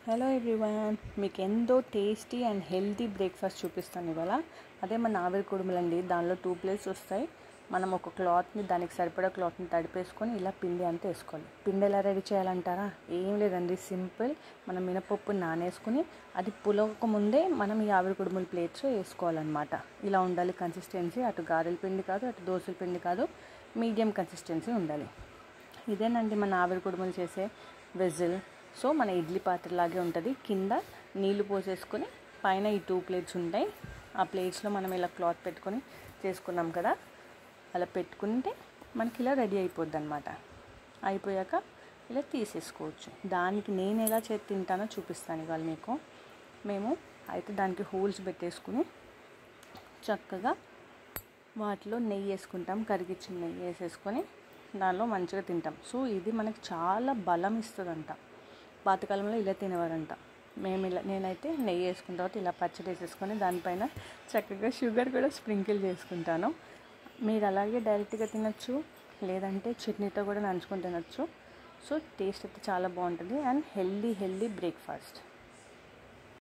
Hello everyone, మీకు ఎంతో tasty and healthy breakfast చూపిస్తాను ఇవాళ. అదే మన ఆవిరి కుడుములండి. దానిలో 2 ప్లేట్స్ వస్తాయి. మనం ఒక క్లాత్ని, దానికి సరిపడా క్లాత్ని తడిపేసుకొని ఇలా పిండి అంతా వేసుకోవాలి. పిండి ఎలా రెడీ చేయాలంటారా? ఏం లేదండి, సింపుల్. మనం మినపప్పు నానేసుకుని అది పులవక ముందే మనం ఈ ఆవిరి కుడుముల ప్లేట్స్ వేసుకోవాలన్నమాట. ఇలా ఉండాలి కన్సిస్టెన్సీ. అటు గారెల పిండి కాదు, అటు దోశల పిండి కాదు, మీడియం కన్సిస్టెన్సీ ఉండాలి. ఇదేనండి మన ఆవిరి కుడుములు చేసే వెజిల్. సో మన ఇడ్లీ పాత్రలాగే ఉంటుంది. కింద నీళ్లు పోసేసుకొని పైన ఈ 2 ప్లేట్స్ ఉంటాయి. ఆ ప్లేట్స్లో మనం ఇలా క్లాత్ పెట్టుకొని చేసుకున్నాం కదా, అలా పెట్టుకుంటే మనకి ఇలా రెడీ అయిపోద్ది అనమాట. అయిపోయాక ఇలా తీసేసుకోవచ్చు. దానికి నేను ఎలా తింటానో చూపిస్తాను ఇవాళ మీకు. మేము అయితే దానికి హోల్స్ పెట్టేసుకుని చక్కగా వాటిలో నెయ్యి వేసుకుంటాం. కరిగిచ్చిన నెయ్యి వేసేసుకొని దానిలో మంచిగా తింటాం. సో ఇది మనకి చాలా బలం ఇస్తుందంట. పాతకాలంలో ఇలా తినేవారంట. నేనైతే నెయ్యి వేసుకున్న తర్వాత ఇలా పచ్చడి వేసేసుకొని దానిపైన చక్కగా షుగర్ కూడా స్ప్రింకిల్ చేసుకుంటాను. మీరు అలాగే డైరెక్ట్గా తినచ్చు, లేదంటే చట్నీతో కూడా నంచుకొని తినచ్చు. సో టేస్ట్ అయితే చాలా బాగుంటుంది అండ్ హెల్దీ బ్రేక్ఫాస్ట్.